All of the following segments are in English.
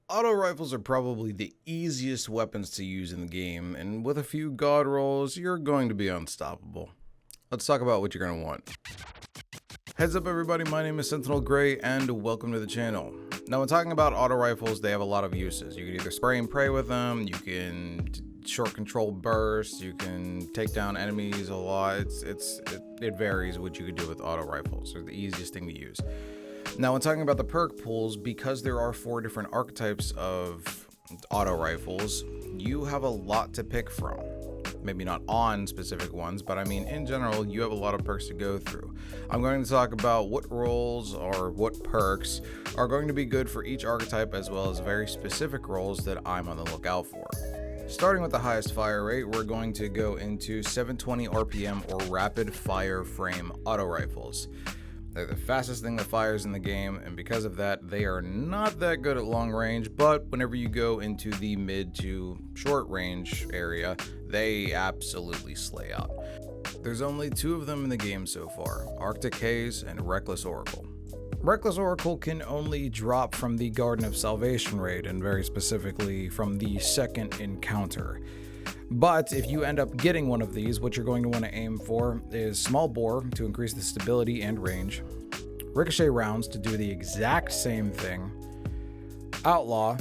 Auto rifles are probably the easiest weapons to use in the game, and with a few god rolls, you're going to be unstoppable. Let's talk about what you're going to want. Heads up everybody, my name is SentinelGray and welcome to the channel. Now when talking about auto rifles, they have a lot of uses. You can either spray and pray with them, you can short control bursts, you can take down enemies a lot. It varies what you can do with auto rifles. They're the easiest thing to use. Now when talking about the perk pools, because there are 4 different archetypes of auto rifles, you have a lot to pick from. Maybe not on specific ones, but I mean in general you have a lot of perks to go through. I'm going to talk about what roles or what perks are going to be good for each archetype, as well as very specific roles that I'm on the lookout for. Starting with the highest fire rate, we're going to go into 720 RPM or rapid fire frame auto rifles. They're the fastest thing that fires in the game, and because of that, they are not that good at long range, but whenever you go into the mid to short range area, they absolutely slay out. There's only 2 of them in the game so far, Arctic Haze and Reckless Oracle. Reckless Oracle can only drop from the Garden of Salvation raid, and very specifically from the second encounter. But if you end up getting one of these, what you're going to want to aim for is small bore to increase the stability and range, ricochet rounds to do the exact same thing, outlaw,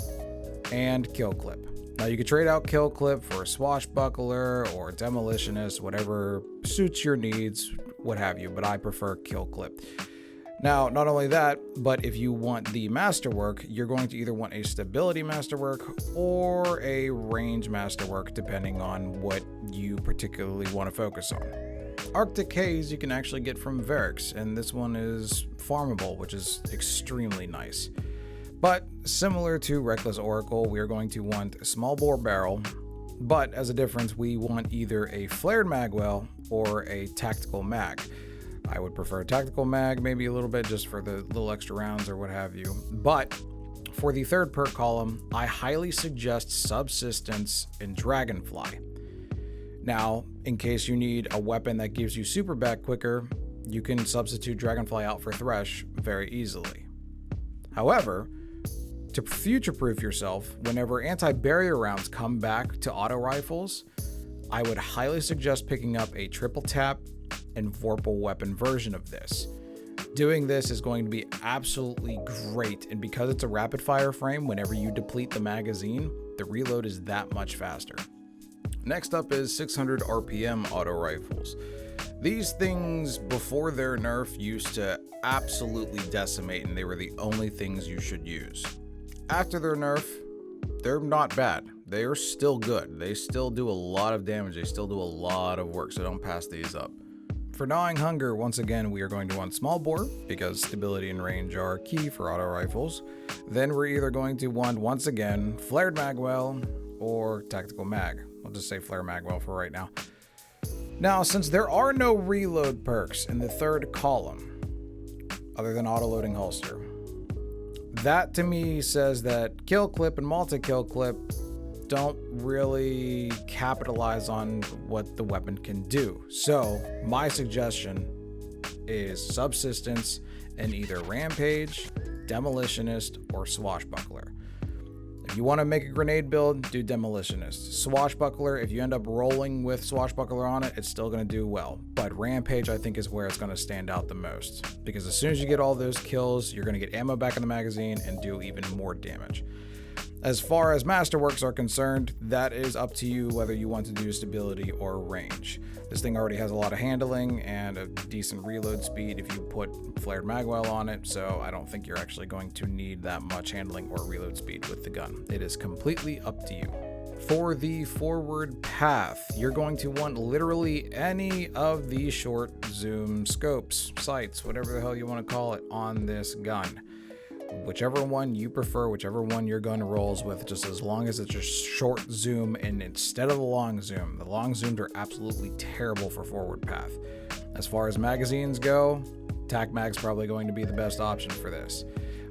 and kill clip. Now you could trade out kill clip for a swashbuckler or demolitionist, whatever suits your needs, what have you, but I prefer kill clip. Now, not only that, but if you want the masterwork, you're going to either want a stability masterwork or a range masterwork, depending on what you particularly want to focus on. Arctic Haze you can actually get from Varix, and this one is farmable, which is extremely nice. But similar to Reckless Oracle, we are going to want a small bore barrel, but as a difference, we want either a flared magwell or a tactical mag. I would prefer a tactical mag, maybe a little bit just for the little extra rounds or what have you. But for the third perk column, I highly suggest Subsistence and Dragonfly. Now, in case you need a weapon that gives you super back quicker, you can substitute Dragonfly out for Thresh very easily. However, to future-proof yourself, whenever anti-barrier rounds come back to auto rifles, I would highly suggest picking up a triple tap and Vorpal weapon version of this. Doing this is going to be absolutely great, and because it's a rapid fire frame, whenever you deplete the magazine, the reload is that much faster. Next up is 600 RPM auto rifles. These things, before their nerf, used to absolutely decimate, and they were the only things you should use. After their nerf, they're not bad. They are still good. They still do a lot of damage. They still do a lot of work, so don't pass these up. For Gnawing Hunger, once again, we are going to want small bore, because stability and range are key for auto rifles. Then we're either going to want, once again, Flared Magwell or Tactical Mag. I'll just say Flare Magwell for right now. Now, since there are no reload perks in the third column, other than auto-loading holster, that to me says that kill clip and multi-kill clip don't really capitalize on what the weapon can do. So my suggestion is Subsistence and either Rampage, Demolitionist, or Swashbuckler. If you want to make a grenade build, do Demolitionist. Swashbuckler, if you end up rolling with Swashbuckler on it, it's still going to do well. But Rampage, I think, is where it's going to stand out the most, because as soon as you get all those kills, you're going to get ammo back in the magazine and do even more damage. As far as masterworks are concerned, that is up to you whether you want to do stability or range. This thing already has a lot of handling and a decent reload speed if you put Flared Magwell on it, so I don't think you're actually going to need that much handling or reload speed with the gun. It is completely up to you. For the forward path, you're going to want literally any of the short zoom scopes, sights, whatever the hell you want to call it, on this gun. Whichever one you prefer, whichever one your gun rolls with, just as long as it's a short zoom and instead of the long zoom. The long zooms are absolutely terrible for forward path. As far as magazines go, Tac Mag's probably going to be the best option for this.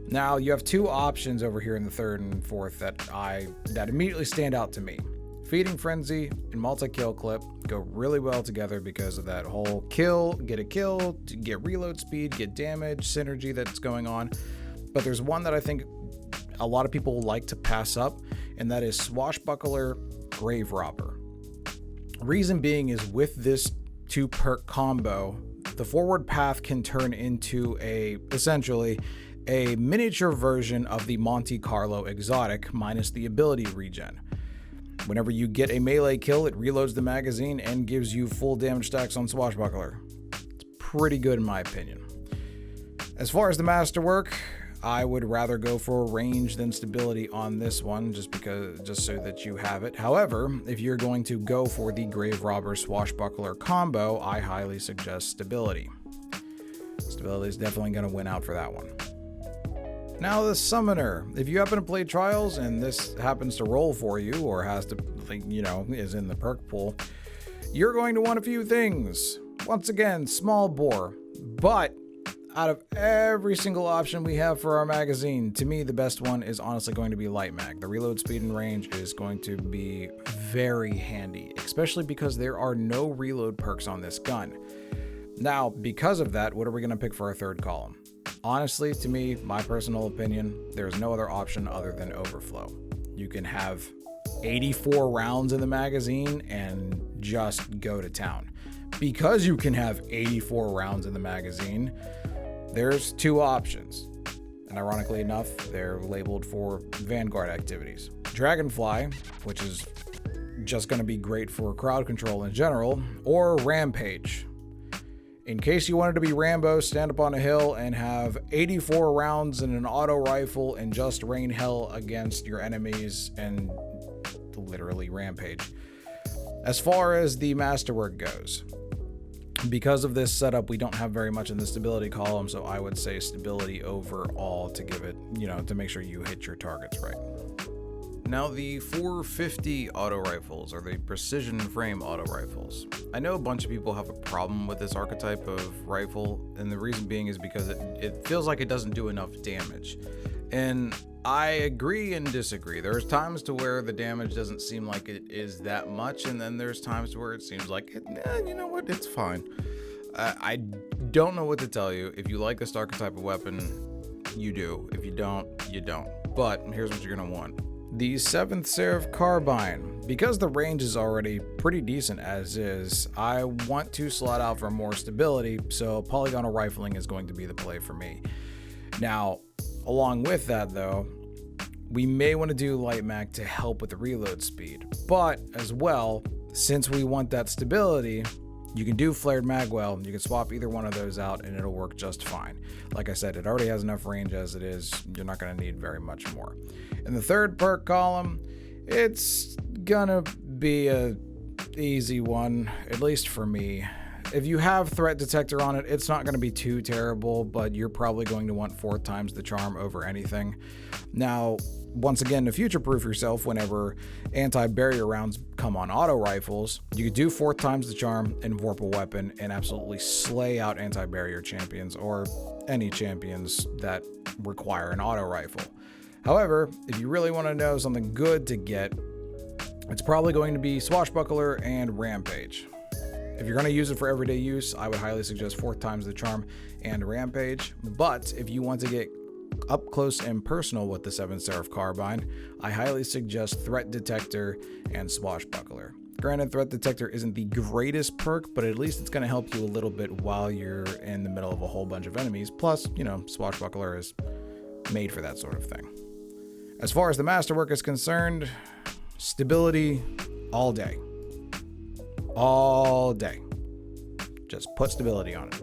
Now you have 2 options over here in the third and fourth that immediately stand out to me. Feeding Frenzy and multi-kill clip go really well together because of that whole get a kill, get reload speed, get damage, synergy that's going on. But there's one that I think a lot of people like to pass up, and that is Swashbuckler Grave Robber. Reason being is with this 2 perk combo, the forward path can turn into essentially a miniature version of the Monte Carlo exotic minus the ability regen. Whenever you get a melee kill, it reloads the magazine and gives you full damage stacks on Swashbuckler. It's pretty good in my opinion. As far as the masterwork, I would rather go for range than stability on this one, just so that you have it. However, if you're going to go for the Grave Robber Swashbuckler combo, I highly suggest stability. Stability is definitely going to win out for that one. Now the Summoner. If you happen to play Trials and this happens to roll for you, or has to, is in the perk pool, you're going to want a few things. Once again, small bore, but out of every single option we have for our magazine, to me, the best one is honestly going to be Light Mag. The reload speed and range is going to be very handy, especially because there are no reload perks on this gun. Now, because of that, what are we going to pick for our third column? Honestly, to me, my personal opinion, there's no other option other than Overflow. You can have 84 rounds in the magazine and just go to town. Because you can have 84 rounds in the magazine, there's 2 options, and ironically enough, they're labeled for Vanguard activities. Dragonfly, which is just going to be great for crowd control in general, or Rampage. In case you wanted to be Rambo, stand up on a hill and have 84 rounds in an auto rifle and just rain hell against your enemies and literally Rampage. As far as the masterwork goes, because of this setup, we don't have very much in the stability column, so I would say stability overall to give it, to make sure you hit your targets right. Now the 450 auto rifles are the precision frame auto rifles. I know a bunch of people have a problem with this archetype of rifle, and the reason being is because it feels like it doesn't do enough damage. And I agree and disagree. There's times to where the damage doesn't seem like it is that much, and then there's times to where it seems like, you know what, it's fine. I don't know what to tell you. If you like this archetype of weapon, you do. If you don't, you don't. But here's what you're going to want. The 7th Seraph Carbine. Because the range is already pretty decent as is, I want to slot out for more stability, so polygonal rifling is going to be the play for me. Now, along with that though, we may want to do Light Mag to help with the reload speed, but as well, since we want that stability, you can do Flared Magwell, you can swap either one of those out and it'll work just fine. Like I said, it already has enough range as it is, you're not going to need very much more. In the third perk column, it's gonna be a easy one, at least for me. If you have Threat Detector on it, it's not going to be too terrible, but you're probably going to want 4 times the charm over anything. Now, once again, to future-proof yourself whenever anti-barrier rounds come on auto rifles, you could do 4 times the charm and warp a weapon and absolutely slay out anti-barrier champions or any champions that require an auto rifle. However, if you really want to know something good to get, it's probably going to be Swashbuckler and Rampage. If you're going to use it for everyday use, I would highly suggest 4 times the charm and Rampage. But if you want to get up close and personal with the 7th Seraph Carbine, I highly suggest Threat Detector and Swashbuckler. Granted, Threat Detector isn't the greatest perk, but at least it's going to help you a little bit while you're in the middle of a whole bunch of enemies. Plus, Swashbuckler is made for that sort of thing. As far as the masterwork is concerned, stability all day. All day. Just put stability on it.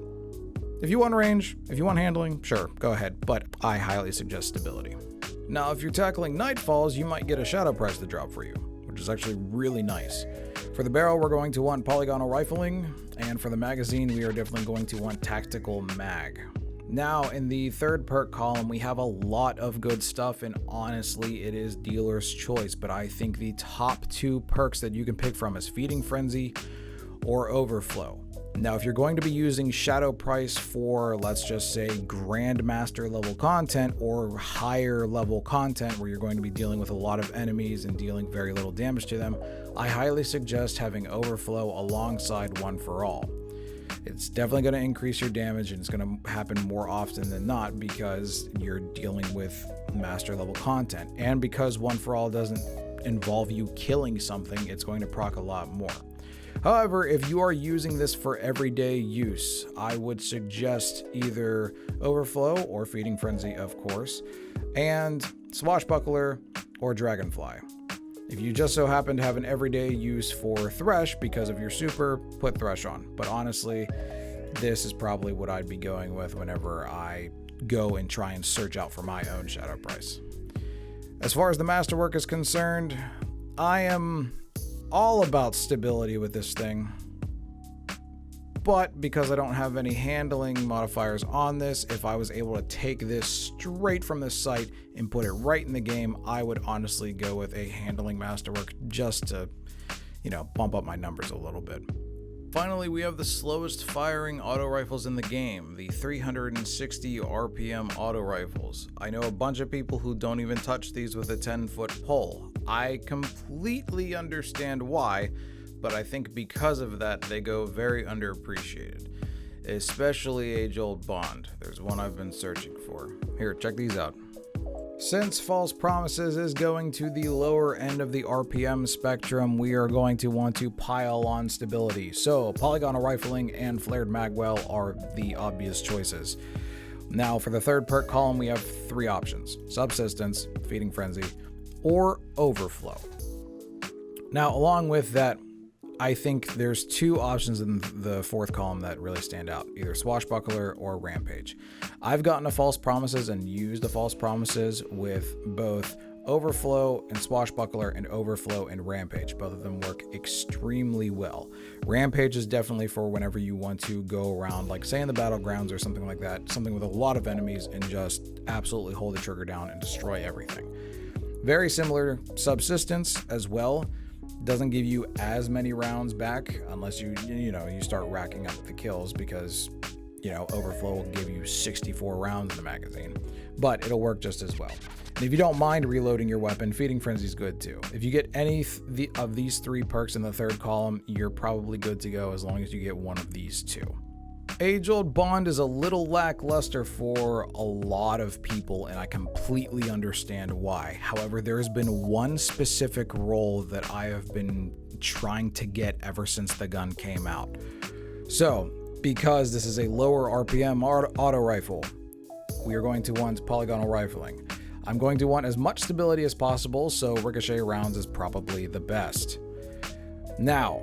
If you want range, if you want handling, sure, go ahead, but I highly suggest stability. Now, if you're tackling Nightfalls, you might get a Shadow Price to drop for you, which is actually really nice. For the barrel, we're going to want polygonal rifling, and for the magazine, we are definitely going to want tactical mag. Now, in the third perk column, we have a lot of good stuff, and honestly, it is dealer's choice, but I think the top 2 perks that you can pick from is Feeding Frenzy or Overflow. Now, if you're going to be using Shadow Price for, let's just say, Grandmaster level content or higher level content where you're going to be dealing with a lot of enemies and dealing very little damage to them, I highly suggest having Overflow alongside One for All. It's definitely going to increase your damage, and it's going to happen more often than not because you're dealing with master level content. And because One for All doesn't involve you killing something, it's going to proc a lot more. However, if you are using this for everyday use, I would suggest either Overflow or Feeding Frenzy, of course, and Swashbuckler or Dragonfly. If you just so happen to have an everyday use for Thresh because of your super, put Thresh on. But honestly, this is probably what I'd be going with whenever I go and try and search out for my own Shadow Price. As far as the Masterwork is concerned, I am all about stability with this thing. But because I don't have any handling modifiers on this, if I was able to take this straight from the site and put it right in the game, I would honestly go with a handling masterwork just to, bump up my numbers a little bit. Finally, we have the slowest firing auto rifles in the game, the 360 RPM auto rifles. I know a bunch of people who don't even touch these with a 10-foot pole. I completely understand why, but I think because of that, they go very underappreciated. Especially Age-Old Bond. There's one I've been searching for. Here, check these out. Since False Promises is going to the lower end of the RPM spectrum, we are going to want to pile on stability. So, Polygonal Rifling and Flared Magwell are the obvious choices. Now, for the third perk column, we have three options: Subsistence, Feeding Frenzy, or Overflow. Now, along with that, I think there's two options in the fourth column that really stand out, either Swashbuckler or Rampage. I've gotten a False Promises and used the False Promises with both Overflow and Swashbuckler, and Overflow and Rampage. Both of them work extremely well. Rampage is definitely for whenever you want to go around, like say in the battlegrounds or something like that, something with a lot of enemies, and just absolutely hold the trigger down and destroy everything. Very similar Subsistence as well. Doesn't give you as many rounds back unless you start racking up the kills, because Overflow will give you 64 rounds in the magazine, but it'll work just as well. And if you don't mind reloading your weapon, Feeding Frenzy is good too. If you get any of these three perks in the third column, you're probably good to go as long as you get one of these two. Age-Old Bond is a little lackluster for a lot of people, and I completely understand why. However, there has been one specific role that I have been trying to get ever since the gun came out. So, because this is a lower RPM auto rifle, we are going to want Polygonal Rifling. I'm going to want as much stability as possible, so ricochet rounds is probably the best. Now,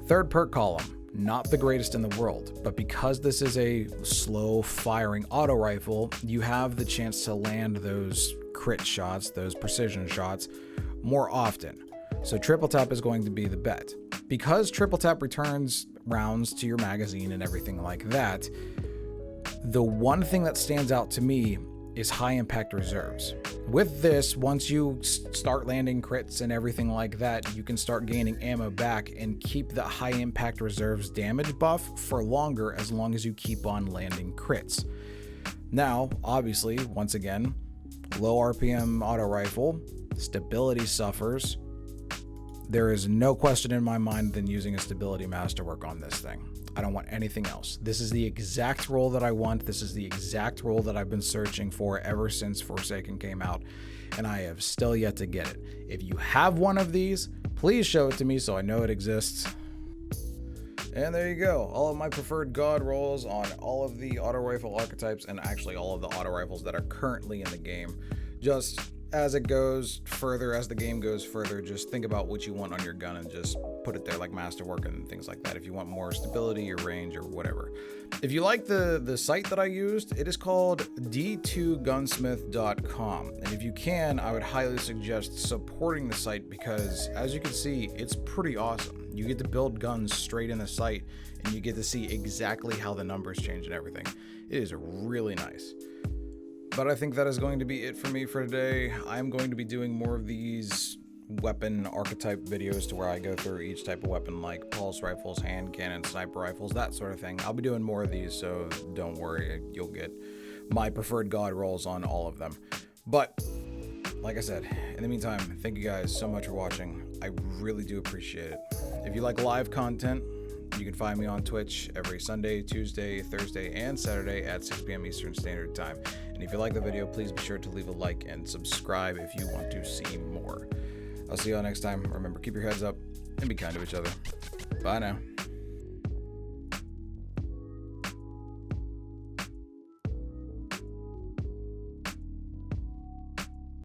third perk column. Not the greatest in the world, but because this is a slow firing auto rifle, you have the chance to land those crit shots, those precision shots, more often. So triple tap is going to be the bet. Because triple tap returns rounds to your magazine and everything like that, the one thing that stands out to me is high impact reserves. With this, once you start landing crits and everything like that, you can start gaining ammo back and keep the high impact reserves damage buff for longer, as long as you keep on landing crits. Now, obviously, once again, low RPM auto rifle, stability suffers. There is no question in my mind than using a stability masterwork on this thing. I don't want anything else. This is the exact role that I want. This is the exact role that I've been searching for ever since Forsaken came out, and I have still yet to get it. If you have one of these, please show it to me so I know it exists. And there you go. All of my preferred god rolls on all of the auto rifle archetypes, and actually all of the auto rifles that are currently in the game. Just as it goes further, as the game goes further, just think about what you want on your gun and just put it there, like masterwork and things like that, if you want more stability or range or whatever. If you like the site that I used, it is called d2gunsmith.com, and if you can, I would highly suggest supporting the site, because as you can see, it's pretty awesome. You get to build guns straight in the site, and you get to see exactly how the numbers change and everything. It is really nice. But I think that is going to be it for me for today. I'm going to be doing more of these weapon archetype videos to where I go through each type of weapon, like pulse rifles, hand cannon, sniper rifles, that sort of thing. I'll be doing more of these, so don't worry. You'll get my preferred god rolls on all of them. But like I said, in the meantime, thank you guys so much for watching. I really do appreciate it. If you like live content, You can find me on Twitch every Sunday, Tuesday, Thursday, and Saturday at 6 p.m. Eastern Standard Time. And if you like the video, please be sure to leave a like and subscribe if you want to see more. I'll see y'all next time. Remember, keep your heads up and be kind to each other. Bye now.